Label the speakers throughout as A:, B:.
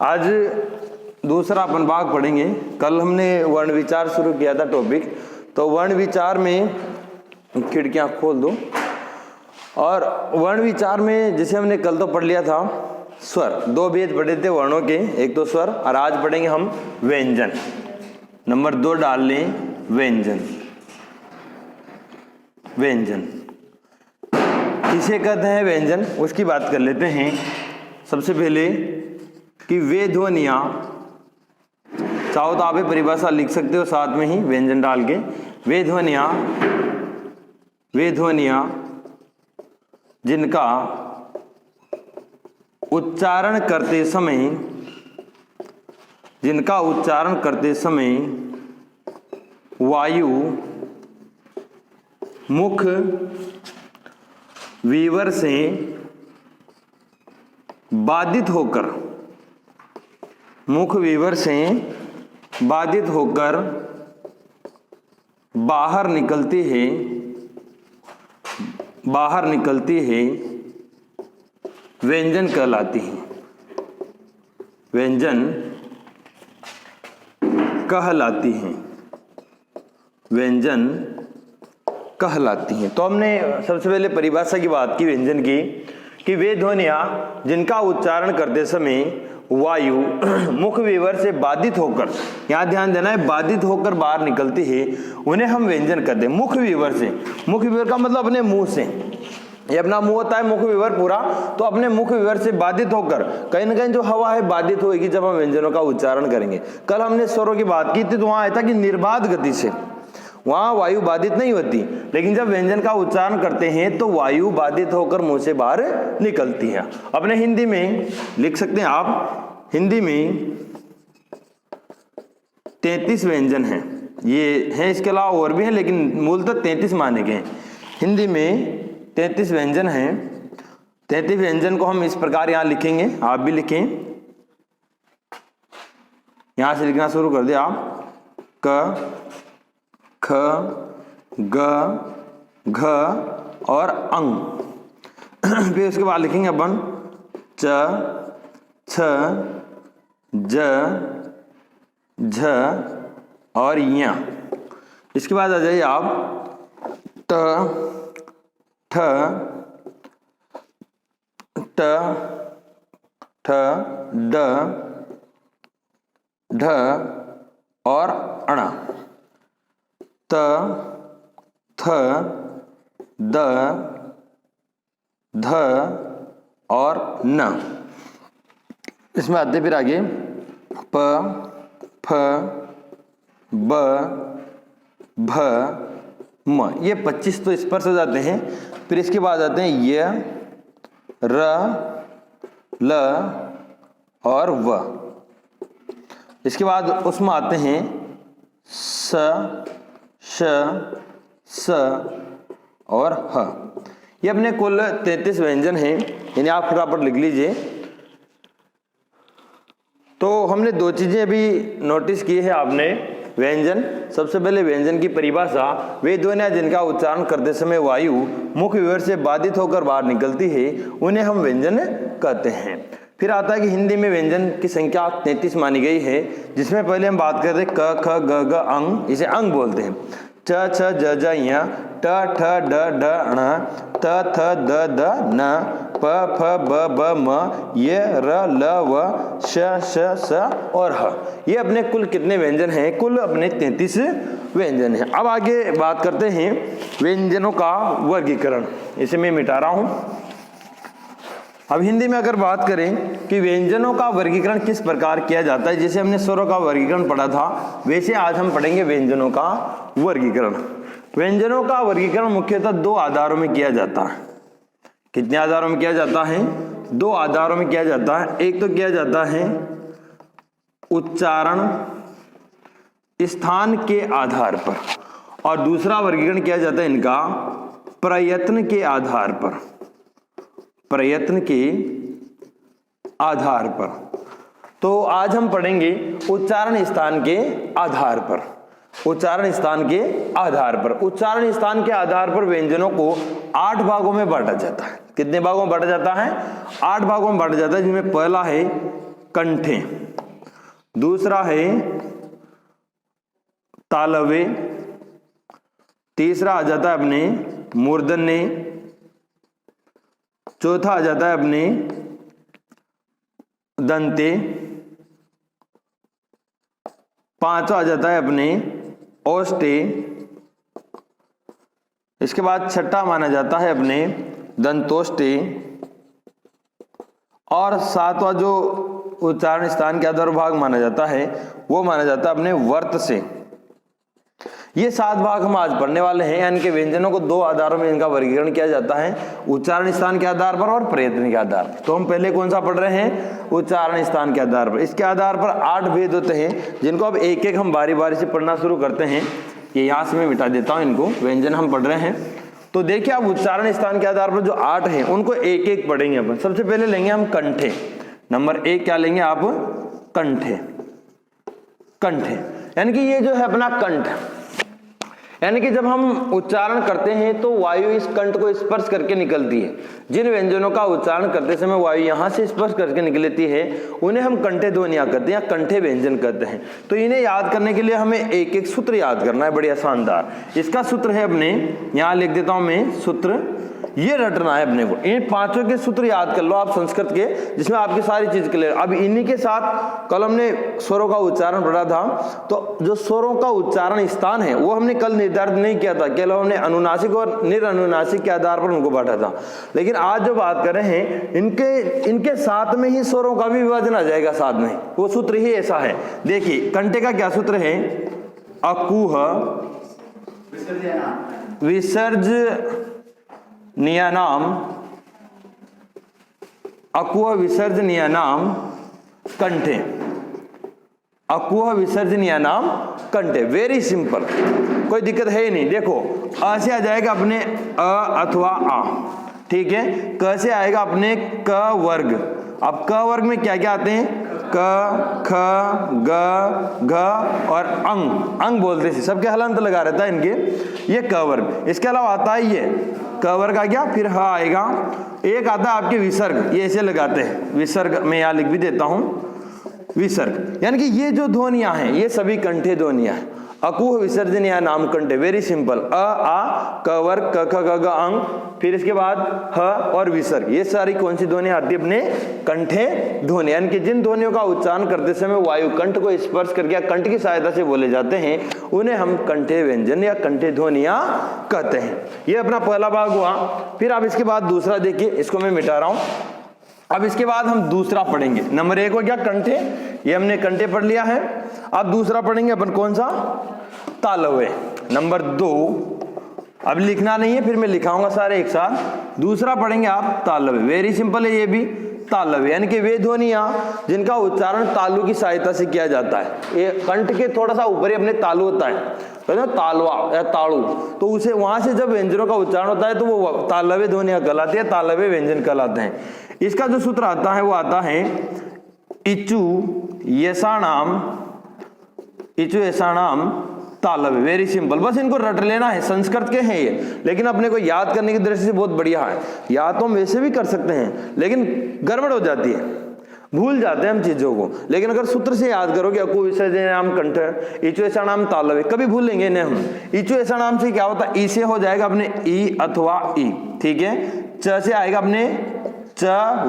A: आज दूसरा अपन भाग पढ़ेंगे। कल हमने वर्ण विचार शुरू किया था टॉपिक, तो वर्ण विचार में खिड़कियां खोल दो। और वर्ण विचार में जैसे हमने कल तो पढ़ लिया था स्वर, दो भेद पढ़े थे वर्णों के, एक तो स्वर, और आज पढ़ेंगे हम व्यंजन। नंबर 2 डाल लें व्यंजन। व्यंजन किसे कहते हैं व्यंजन, उसकी बात कर लेते हैं। सबसे पहले कि वे ध्वनियां, चाहो तो आप परिभाषा लिख सकते हो साथ में ही व्यंजन डाल के। वे ध्वनियां जिनका उच्चारण करते समय वायु मुख विवर से बाधित होकर बाहर निकलती है व्यंजन कहलाती हैं। व्यंजन कहलाती हैं। तो हमने सबसे पहले परिभाषा की बात की व्यंजन की, कि वे ध्वनियां जिनका उच्चारण करते समय वायु मुख विवर से बाधित होकर, यहां ध्यान देना है, बाधित होकर बाहर निकलती है, उन्हें हम व्यंजन कहते हैं। मुख विवर से, मुख विवर का मतलब अपने मुंह से, ये अपना मुंह होता है मुख विवर पूरा, तो अपने मुख विवर से बाधित होकर कहीं ना कहीं जो हवा है बाधित होगी जब हम व्यंजनों का उच्चारण करेंगे। कल हमने स्वरों की बात की थी, तो वहां आया था कि निर्बाध गति से वहां वायु बाधित नहीं होती, लेकिन जब व्यंजन का उच्चारण करते हैं तो वायु बाधित होकर मुंह से बाहर निकलती है। अपने हिंदी में लिख सकते हैं आप, हिंदी में 33 व्यंजन हैं। ये हैं, इसके अलावा और भी हैं, लेकिन मूलतः 33 माने गए हैं। हिंदी में 33 व्यंजन हैं। 33 व्यंजन को हम इस प्रकार यहां लिखेंगे, आप भी लिखें, यहां से लिखना शुरू कर दिया आप। क, ख, ग, घ और अंग। फिर उसके बाद लिखेंगे अपन च, छ, ज, झ और य। इसके बाद आ जाइए आप ट, ठ, ड, ढ और अण। त, थ, द, ध और न। इसमें आते फिर आगे प, फ, ब, भ, म। ये 25 तो स्पर्श हो जाते हैं। फिर इसके बाद आते हैं य, र, ल और व। इसके बाद उसमें आते हैं स, श, स और ह। ये अपने कुल 33 व्यंजन हैं, इन्हें आप फटाफट लिख लीजिए। तो हमने दो चीजें अभी नोटिस की है आपने। व्यंजन, सबसे पहले व्यंजन की परिभाषा, वे ध्वनियां जिनका उच्चारण करते समय वायु मुख विवर से बाधित होकर बाहर निकलती है, उन्हें हम व्यंजन कहते हैं। फिर आता है कि हिंदी में व्यंजन की संख्या 33 मानी गई है, जिसमें पहले हम बात करते हैं क, ख, ग, घ, अंग, इसे अंग बोलते हैं। च, छ, ज, ज, य, ट, ठ, ड, ढ, ण, त, थ, द, ध, न, प, फ, ब, ब, म, य, र, ल, व, श, श, स और ह। ये अपने कुल कितने व्यंजन हैं? कुल अपने 33 व्यंजन हैं। अब आगे बात करते हैं व्यंजनों का वर्गीकरण। इसे मैं मिटा रहा हूं। अब हिंदी में अगर बात करें कि व्यंजनों का वर्गीकरण किस प्रकार किया जाता है, जैसे हमने स्वरों का वर्गीकरण पढ़ा था, वैसे आज हम पढ़ेंगे व्यंजनों का वर्गीकरण। व्यंजनों का वर्गीकरण मुख्यतः 2 आधारों में किया जाता है। कितने आधारों में किया जाता है? 2 आधारों में किया जाता है। एक तो किया जाता है उच्चारण स्थान के आधार पर, और दूसरा वर्गीकरण किया जाता है इनका प्रयत्न के आधार पर। प्रयत्न के आधार पर। तो आज हम पढ़ेंगे उच्चारण स्थान के आधार पर। उच्चारण स्थान के आधार पर, उच्चारण स्थान के आधार पर व्यंजनों को 8 भागों में बांटा जाता है। कितने भागों में बांटा जाता है? 8 भागों में बांटा जाता है, जिनमें पहला है कंठे, दूसरा है तालवे, तीसरा आ जाता है अपने मूर्धन्य, चौथा आ जाता है अपने दंते, पांचवा आ जाता है अपने ओष्ठे, इसके बाद छठा माना जाता है अपने दंतोष्ठे, और सातवां जो उच्चारण स्थान के अधोभाग माना जाता है वो माना जाता है अपने वर्त से। ये 7 भाग हम आज पढ़ने वाले हैं। यानी कि व्यंजनों को 2 आधारों में इनका वर्गीकरण किया जाता है, उच्चारण स्थान के आधार पर और प्रयत्न के आधार पर। तो हम पहले कौन सा पढ़ रहे हैं? उच्चारण स्थान के आधार पर। इसके आधार पर 8 भेद होते हैं जिनको अब एक एक हम बारी बारी से पढ़ना शुरू करते हैं। ये यहाँ से मैं मिटा देता हूँ, इनको व्यंजन हम पढ़ रहे हैं। तो देखिए अब उच्चारण स्थान के आधार पर जो 8 हैं उनको एक एक पढ़ेंगे अपन। सबसे पहले लेंगे हम कंठे। नंबर 1 क्या लेंगे आप? कंठे। कंठे यानी कि ये जो है अपना कंठ, यानी कि जब हम उच्चारण करते हैं तो वायु इस कंठ को स्पर्श करके निकलती है। जिन व्यंजनों का उच्चारण करते समय वायु यहाँ से स्पर्श करके निकलती है उन्हें हम कंठे ध्वनियां करते हैं या कंठे व्यंजन करते हैं। तो इन्हें याद करने के लिए हमें एक एक सूत्र याद करना है, बढ़िया शानदार। इसका सूत्र है अपने, यहाँ लिख देता हूं मैं सूत्र, ये रटना है अपने को। इन 5 के सूत्र याद कर लो आप संस्कृत के, जिसमें आपकी सारी चीज क्लियर। अब इन्हीं के साथ कल हमने स्वरों का उच्चारण पढ़ा था, तो जो स्वरों का उच्चारण स्थान है वो हमने कल निर्धारित नहीं किया था, केवल हमने अनुनासिक और निरनुनासिक के आधार पर उनको बांटा था। लेकिन आज जो बात कर रहे हैं इनके साथ में ही स्वरों का भी विभाजन आ जाएगा साथ में। वो सूत्र ही ऐसा है। देखिए कंठे का क्या सूत्र है? अकुह विसर्ज नियनाम, अकुह विसर्जनीयनाम कंठे, अकुह विसर्जनीयनाम कंठे। वेरी सिंपल, कोई दिक्कत है ही नहीं। देखो अ से आ जाएगा अपने अ अथवा आ, ठीक है। क से आएगा अपने क वर्ग। अब क वर्ग में क्या क्या आते हैं? क, ख, ग, घ और अंग। अंग बोलते हैं, सबके हलंत लगा रहता है इनके, ये क वर्ग। इसके अलावा आता है ये क वर्ग आ गया, फिर ह आएगा। एक आता है आपके विसर्ग, ये ऐसे लगाते हैं विसर्ग, मैं यहाँ लिख भी देता हूँ विसर्ग। यानी कि ये जो ध्वनियां हैं ये सभी कंठे ध्वनियां हैं। अकुह विसर्जनीय नाम कंठे, वेरी सिंपल। अ आ क वर्ग क ख ग घ अंग, फिर इसके बाद ह और विसर्ग। ये सारी कौन सी ध्वनियां आती है? अपने कंठे ध्वनि। यानी कि जिन ध्वनियों का उच्चारण करते समय वायु कंठ को स्पर्श करके कंठ की सहायता से बोले जाते हैं उन्हें हम कंठे व्यंजन या कंठे ध्वनियां कहते हैं। ये अपना पहला भाग हुआ। फिर अब इसके बाद दूसरा देखिए, इसको मैं मिटा रहा हूं। अब इसके बाद हम दूसरा पढ़ेंगे। नंबर 1 हो गया कंठे, ये हमने कंठे पढ़ लिया है। अब दूसरा पढ़ेंगे अपन कौन सा? तालवे। नंबर 2 अब लिखना नहीं है, फिर मैं लिखाऊंगा सारे एक साथ। दूसरा पढ़ेंगे आप तालवे। वेरी सिंपल है ये भी, तालवे यानी कि वे ध्वनियां जिनका उच्चारण तालु की सहायता से किया जाता है। ये कंठ के थोड़ा सा ऊपर ही अपने तालु होता है, तो तालवा या ताड़ू, तो उसे वहां से जब व्यंजनों का उच्चारण होता है तो वो तालवे ध्वनियां कहलाती है, तालवे व्यंजन कहलाते हैं। इसका जो सूत्र आता है वो आता है इचु यसाणाम तालवे। वेरी सिंपल, बस इनको रट लेना है। संस्कृत के हैं ये, लेकिन अपने को याद करने की दृष्टि से बहुत बढ़िया है। याद तो हम वैसे भी कर सकते हैं, लेकिन गड़बड़ हो जाती है, भूल जाते हैं हम चीजों को। लेकिन अगर सूत्र से याद करोगे, अकु विसर्जनीयनाम कंठ, इचु यसाणाम तालवे, कभी भूल लेंगे इन्हें हम। इचु यसाणाम से क्या होता है? ई से हो जाएगा अपने ई अथवा ई, ठीक है। च से आएगा अपने च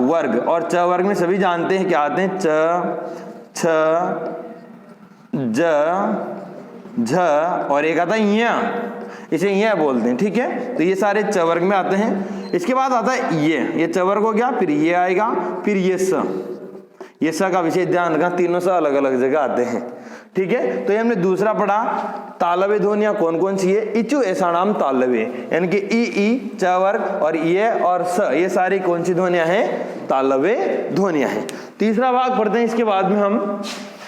A: वर्ग, और च वर्ग में सभी जानते हैं क्या आते हैं? च, छ, ज, झ और एक आता है य, इसे य बोलते हैं, ठीक है। तो ये सारे च वर्ग में आते हैं। इसके बाद आता है ये च वर्ग हो गया, फिर ये आएगा, फिर ये स का विशेष ध्यान रखना, तीनों सा अलग अलग जगह आते हैं, ठीक है। तो ये हमने दूसरा पढ़ा। तालवे ध्वनियां कौन कौन सी है? इचु यसाणाम तालवे, यानी कि ई च वर्ग और ये और स, ये सारी कौन सी ध्वनियां हैं? तालवे ध्वनियां हैं। तीसरा भाग पढ़ते हैं इसके बाद में हम।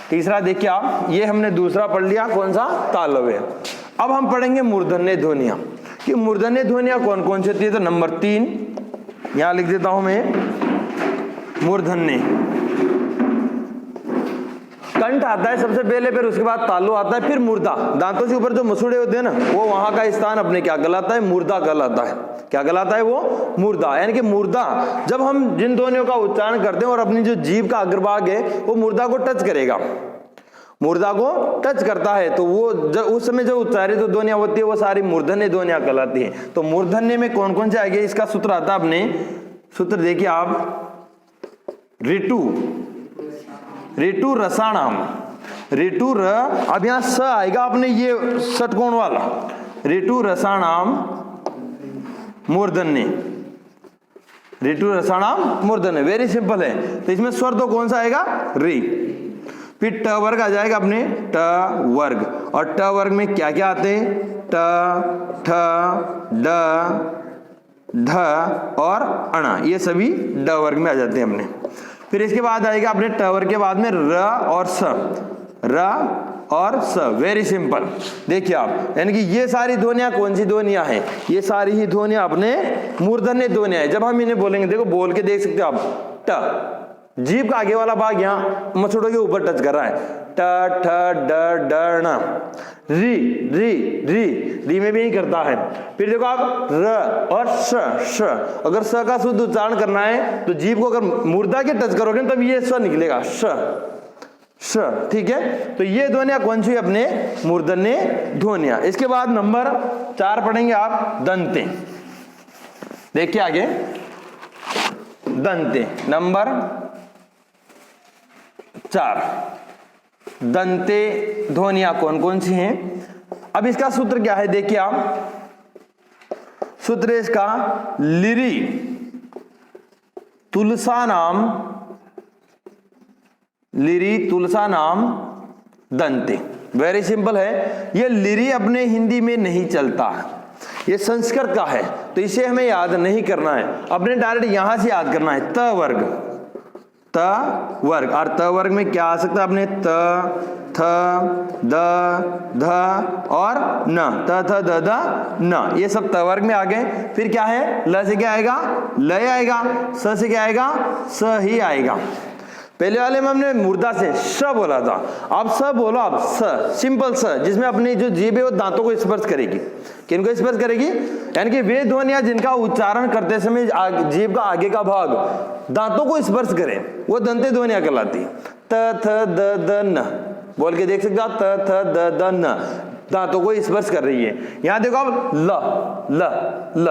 A: तीसरा देखिए आप, ये हमने दूसरा पढ़ लिया, कौन सा? तालवे। अब हम पढ़ेंगे मूर्धन्य ध्वनियां, कि मूर्धन्य ध्वनियां कौन कौन सी होती है। तो नंबर 3 यहां लिख देता हूं मैं, मूर्धन्य। कंठ आता है सबसे पहले, फिर उसके बाद तालु आता है, फिर मुर्दा। दांतों से ऊपर जो मसूड़े होते हैं ना, वो वहां का स्थान अपने क्या कहलाता है? मुर्दा कहलाता है। क्या कहलाता है वो? मुर्दा। यानी कि मुर्दा, जब हम जिन ध्वनियों का उच्चारण करते हैं और अपनी जो जीभ का अग्रभाग है वो मुर्दा को टच करेगा, मुर्दा को टच करता है, तो वो उस समय जो उच्चारित ध्वनियां होती है वो सारी मूर्धन्य ध्वनियां कहलाती है। तो मूर्धन्य में कौन कौन से आएंगे? इसका सूत्र आता है अपने, सूत्र देखिए आप, ऋतु, ऋतु रसाणाम, ऋतु र, अब यहां स आएगा अपने ये षटकोण वाला, ऋतु रसाणाम मूर्धन्य, ऋतु रसाणाम मूर्धन्य, वेरी सिंपल है। तो इसमें स्वर तो कौन सा आएगा? री। फिर ट वर्ग आ जाएगा अपने, ट वर्ग, और ट वर्ग में क्या क्या आते हैं? ट, ठ, ड, ध और अणा, ये सभी ड वर्ग में आ जाते हैं अपने। फिर इसके बाद आएगा अपने ट वर्ग के बाद में र और स, र और स, वेरी सिंपल। देखिए आप, यानी कि ये सारी ध्वनियां कौन सी ध्वनियां हैं? ये सारी ही ध्वनियां अपने मूर्धन्य ध्वनियां हैं। जब हम इन्हें बोलेंगे, देखो बोल के देख सकते हो आप, ट, जीभ का आगे वाला भाग यहाँ मसूड़ों के ऊपर टच कर रहा है, ट, ठ, ड, ड, ण। री, री, री, री में भी नहीं करता है। फिर देखो आप, र और श, श, अगर स का शुद्ध उच्चारण करना है तो जीभ को अगर मुर्दा के टच करोगे तब ये स निकलेगा, श, श, ठीक है। तो ये ध्वनियां कौन सी? अपने मूर्धन्य ध्वनियां। इसके बाद नंबर 4 पढ़ेंगे आप, दंते। देखिए आगे, दंते नंबर 4, दंते ध्वनियां कौन कौन सी हैं? अब इसका सूत्र क्या है? देखिए आप, सूत्र इसका, लिरी तुलसा नाम, लिरी तुलसा नाम दंते। वेरी सिंपल है। ये लिरी अपने हिंदी में नहीं चलता है, ये संस्कृत का है, तो इसे हमें याद नहीं करना है, अपने डायरेक्ट यहां से याद करना है। त वर्ग, त वर्ग, और त वर्ग में क्या आ सकता है अपने? त, थ, द, ध और न, त, थ, द, द, न, ये सब त वर्ग में आ गए। फिर क्या है? ल से क्या आएगा? लय आएगा। स से क्या आएगा? स ही आएगा। पहले वाले में हमने मुर्दा से श बोला था, अब स बोलो आप, स, सिंपल स, जिसमें अपनी जो जीभ है वो दांतों को स्पर्श करेगी। किनको स्पर्श करेगी? यानी कि वे ध्वनियां जिनका उच्चारण करते समय जीभ का आगे का भाग दांतों को स्पर्श करे, वो दंते ध्वनियां कहलाती। त, थ, द, द, न, बोल के देख सकते हो, त, थ, द, द, न, दांतों को स्पर्श कर रही है। यहां देखो आप, ल, ल, ल,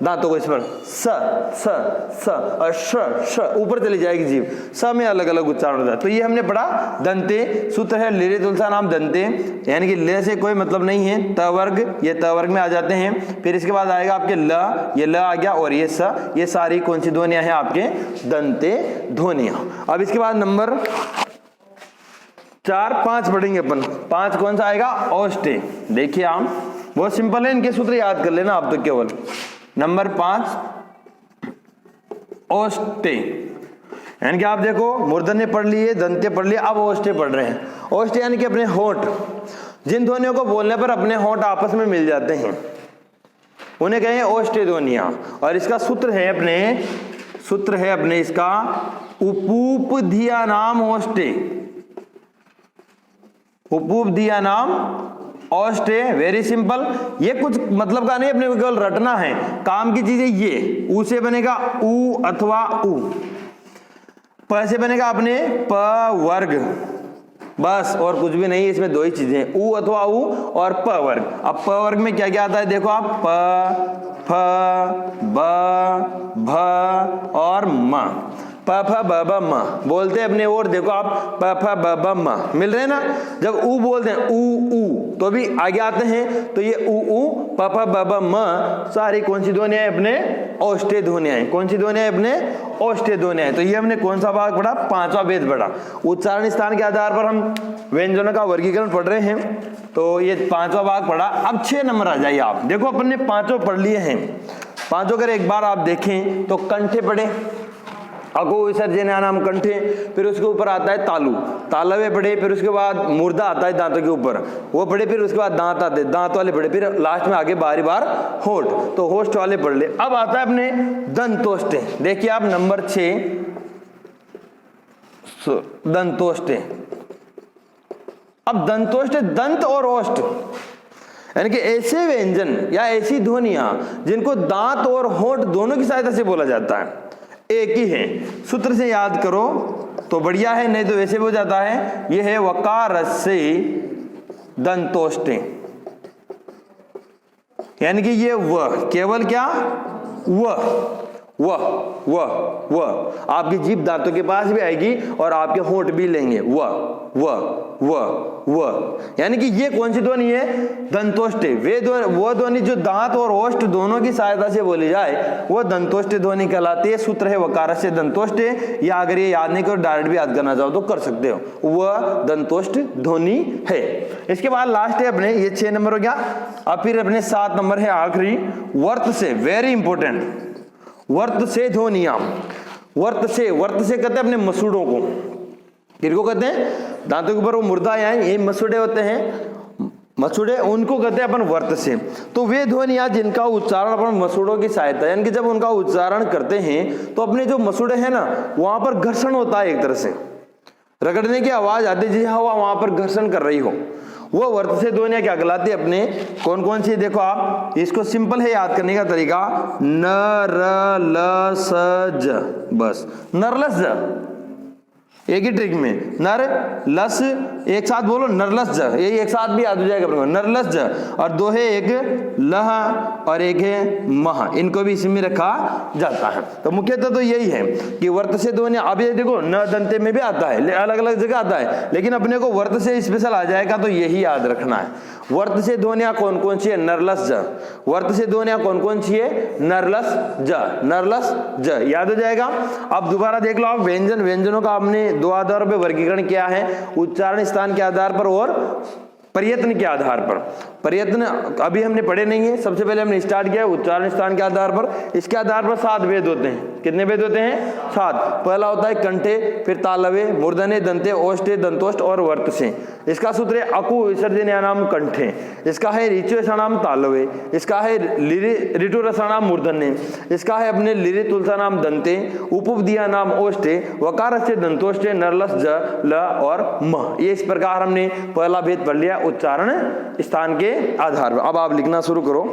A: दांतों को स्पर्श, स, स, स और श, श, ऊपर चली जाएगी जीभ, स में अलग अलग उच्चारण होता है। तो ये हमने पढ़ा दंते। सूत्र है लिरे तुलसा नाम दंते, यानी कि ले से कोई मतलब नहीं है, त वर्ग, ये त वर्ग में आ जाते हैं। फिर इसके बाद आएगा आपके ल, ये ल आ गया, और ये स, ये सारी कौन सी ध्वनियां हैं? आपके दंते ध्वनियां। अब इसके बाद नंबर 4, 5 पढ़ेंगे अपन। 5 कौन सा आएगा? औष्टे। देखिए आप, बहुत सिंपल है, इनके सूत्र याद कर लेना आप तो केवल। नंबर 5, औष्टे, यानी कि आप देखो, मूर्धन्य पढ़ लिए, दंते पढ़ लिए, अब औष्टे पढ़ रहे हैं। औष्टे यानी कि अपने होंठ, जिन ध्वनियों को बोलने पर अपने होंठ आपस में मिल जाते हैं उन्हें कहें औष्टे ध्वनियां। और इसका सूत्र है अपने इसका, उपूपधिया नाम औष्टे, उपउपधिया नाम औष्टे। वेरी सिंपल, ये कुछ मतलब का नहीं, अपने को केवल रटना है, काम की चीजें। ये ऊ से बनेगा ऊ अथवा ऊ, प से बनेगा अपने प वर्ग, बस और कुछ भी नहीं। इसमें 2 ही चीजें, ऊ अथवा ऊ और प वर्ग। अब प वर्ग में क्या क्या आता है? देखो आप, प, फ, ब, भ और म, प, फ, ब, ब, म बोलते हैं अपने। और देखो आप, प, फ, ब, ब, म मिल रहे हैं ना। जब ऊ बोलते हैं, ऊ तो भी आगे आते हैं, तो ये ऊ, प, फ, ब, ब, म सारी कौन सी ध्वनियां हैं? अपने औष्टे ध्वनियां हैं। कौन सी ध्वनियां? अपने औष्टे ध्वनियां हैं। तो ये हमने कौन सा भाग पढ़ा? 5वां भेद पढ़ा। उच्चारण स्थान के आधार पर हम व्यंजनों का वर्गीकरण पढ़ रहे हैं, तो ये 5वां भाग पढ़ा। अब 6 नंबर आ जाइए आप। देखो अपन ने 5 पढ़ लिए हैं। 5 अगर एक बार आप देखें तो कंठे पढ़े, अगो विसर्जन नाम कंठे, फिर उसके ऊपर आता है तालु, तालवे पढ़े, फिर उसके बाद मुर्दा आता है दांतों के ऊपर, वो पढ़े, फिर उसके बाद दांत आते, दांत वाले पढ़े, फिर लास्ट में आगे बारी बार होठ, तो होस्ट वाले पढ़ ले। अब आता है अपने दंतोष्टे। देखिए आप नंबर 6, दंतोष्टे। अब दंतोष्ट, दंत और ओष्ठ यानी कि ऐसे व्यंजन या ऐसी ध्वनियां जिनको दांत और होंठ दोनों की सहायता से बोला जाता है, एक ही है। सूत्र से याद करो तो बढ़िया है, नहीं तो वैसे हो जाता है। यह है वकारस्य दंतोष्टे, यानी कि ये वह, केवल क्या वह आपकी जीभ दांतों के पास भी आएगी और आपके होंठ भी लेंगे, वह, यानी कि ये कौन सी ध्वनि है? दंतोष्टे। वो ध्वनि जो दांत और ओष्ठ दोनों की सहायता से बोली जाए वो दंतोष्ट ध्वनि कहलाती है। सूत्र है वकारस्य दंतोष्टे, या अगर ये याद नहीं करो डायरेक्ट भी याद करना चाहो तो कर सकते हो, वह दंतोष्ट ध्वनि है। इसके बाद लास्ट है अपने, ये 6 नंबर हो गया। अब फिर अपने 7 नंबर है आखिरी, वर्त से, वेरी इंपॉर्टेंट, वर्त से ध्वनियां। वर्त से कहते हैं अपने मसूड़ों को, किनको कहते हैं? दांतों के ऊपर वो मुर्दा आए, ये मसूड़े होते हैं, मसूड़े, उनको कहते हैं अपन वर्त से। तो वे ध्वनियां जिनका उच्चारण अपन मसूड़ों की सहायता, यानी कि जब उनका उच्चारण करते हैं तो अपने जो मसूड़े हैं ना वहां पर घर्षण होता है, एक तरह से रगड़ने की आवाज आती है, जैसे हवा वहां पर घर्षण कर रही हो, वो वर्त से ध्वनियां क्या कहलाती है अपने? कौन कौन सी? देखो आप, इसको सिंपल है याद करने का तरीका, न र ल स ज, बस नरलस ज, एक ही ट्रिक में, नर लस, एक साथ बोलो नरलस ज, ये एक साथ भी याद हो जाएगा अपने, नरलस ज। और दो है, एक लह और एक है मह, इनको भी इसी में रखा जाता है। तो मुख्यतः तो यही है कि वर्त से ध्वनियां, अब ये देखो न दंते में भी आता है, अलग अलग जगह आता है, लेकिन अपने को वर्त से स्पेशल आ जाएगा तो यही याद रखना है। वर्त से ध्वनियां कौन कौन सी है? नरलस ज। वर्त से ध्वनियां कौन कौन सी है? नरलस ज, नरलस ज, याद हो जाएगा। अब दोबारा देख लो आप, व्यंजनों का आपने 2 आधार पर वर्गीकरण किया है, उच्चारण स्थान के आधार पर और प्रयत्न के आधार पर। प्रयत्न अभी हमने पढ़े नहीं है, सबसे पहले हमने स्टार्ट किया है उच्चारण स्थान के आधार पर। इसके आधार पर 7 भेद होते हैं। कितने भेद होते हैं? 7। पहला होता है कंठे, फिर तालवे, मूर्धने, दंते, ओष्ठे, दंतोष्ट और वर्त से। इसका सूत्र है अकु विसर्जनीयानाम कंठे, इसका है ऋचु रसानाम तालवे, इसका है ऋतु रसानाम मूर्धन्य, इसका है अपने लिरि तुलसा नाम दंते, उपदिया नाम ओष्ठे, वकार से दंतोष्टे, नरलस ज, ल और म। ये इस प्रकार हमने पहला भेद पढ़ लिया उच्चारण स्थान के आधार पर। अब आप लिखना शुरू करो।